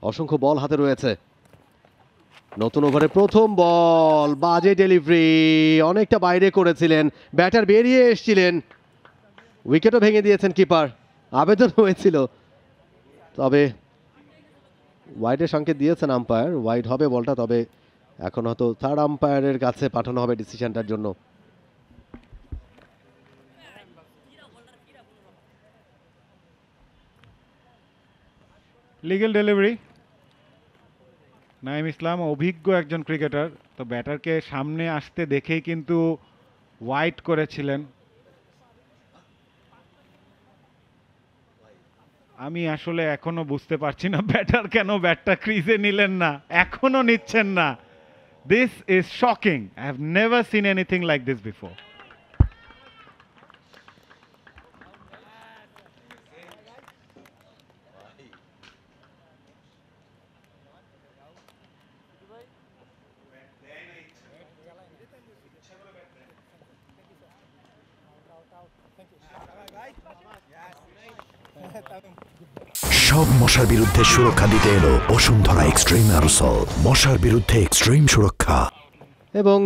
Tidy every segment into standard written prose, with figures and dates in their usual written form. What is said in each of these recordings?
অসংখ্য বল হাতে রয়েছে। নতুন ওভারে প্রথম বল, বাজে ডেলিভারি, অনেকটা বাইরে করেছিলেন, ব্যাটার বেরিয়ে এসেছিলেন, উইকেটও ভেঙে দিয়েছেন কিপার। আবেদন হয়েছিল, তবে ওয়াইডের সংকেত দিয়েছেন আম্পায়ার, ওয়াইড হবে বলটা। তবে এখন হয়তো থার্ড আম্পায়ারের কাছে পাঠানো হবে ডিসিশনটার জন্য। Legal delivery. নাঈম ইসলাম অভিজ্ঞ একজন ক্রিকেটার, তো ব্যাটারকে সামনে আসতে দেখেই কিন্তু ওয়াইড করেছিলেন। আমি আসলে এখনো বুঝতে পারছি না ব্যাটার কেন ব্যাটটা ক্রিজে নিলেন না, এখনো নিচ্ছেন না। This is shocking, I have never seen anything like this before. সব মশার বিরুদ্ধে সুরক্ষা দিতে এলো বসুন্ধরা এক্সট্রিম অ্যারোসল, মশার বিরুদ্ধে এক্সট্রিম সুরক্ষা। এবং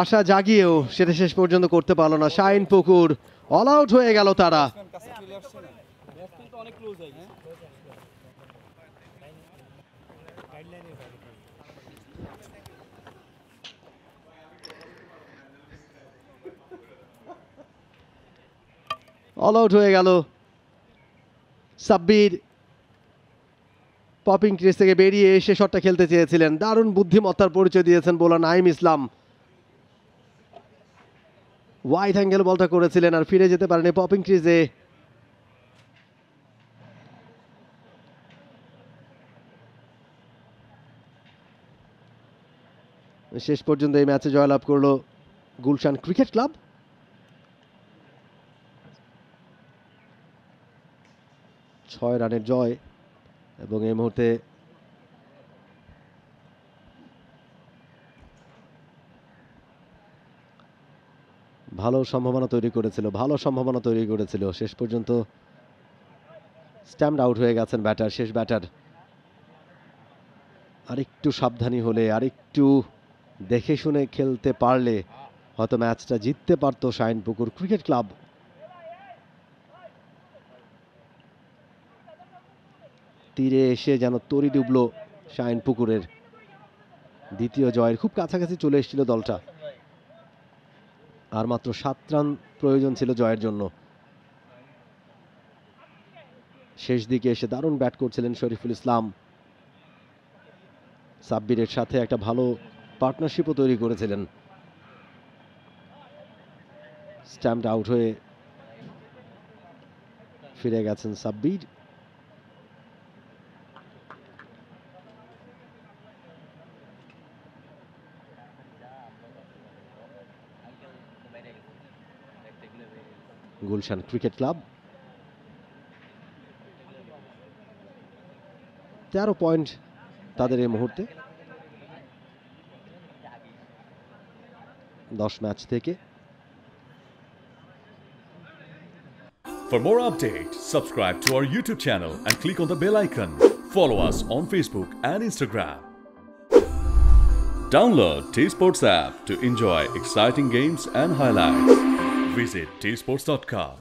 আশা জাগিয়েও সেটা শেষ পর্যন্ত করতে পারলো না শাহিন পুকুর। অল আউট হয়ে গেল তারা। অল আউট হয়ে গেল সাব্বির। পপিং ক্রিজ থেকে বেরিয়ে এসে শটটা খেলতে চেয়েছিলেন, দারুণ বুদ্ধিমত্তার পরিচয় দিয়েছেন বোলার নাঈম ইসলাম। ওয়াইড অ্যাঙ্গেল বলটা করেছিলেন আর ফিরে যেতে পারেনি পপিং ক্রিজে। শেষ পর্যন্ত এই ম্যাচে জয়লাভ করলো গুলশান ক্রিকেট ক্লাব। 6 রানের জয় এবং এই মুহূর্তে ভালো সম্ভাবনা তৈরি করেছিল, শেষ পর্যন্ত স্ট্যাম্পড আউট হয়ে গেছেন ব্যাটার, শেষ ব্যাটার। আরেকটু সাবধানী হলে, আরেকটু দেখে শুনে খেলতে পারলে হয়তো ম্যাচটা জিততে পারত শাহিন পুকুর ক্রিকেট ক্লাব। তীরে এসে যেন তরি ডুবল শাহিন পুকুরের। দ্বিতীয় জয়ের খুব কাছাকাছি চলে এসেছিল দলটা, আর মাত্র 7 রান প্রয়োজন ছিল জয়ের জন্য। শেষ দিকে এসে দারুণ ব্যাট করছিলেন শরীফুল ইসলাম, সাব্বিরের সাথে একটা ভালো পার্টনারশিপও তৈরি করেছিলেন। স্ট্যাম্পড আউট হয়ে ফিরে গেছেন Sabbir. Gulshan cricket club 13 point তাদের এই মুহূর্তে 10 ম্যাচ থেকে। For more updates, subscribe to our YouTube channel and click on the bell icon. Follow us on Facebook and Instagram. Download T-Sports app to enjoy exciting games and highlights. Visit tsports.com.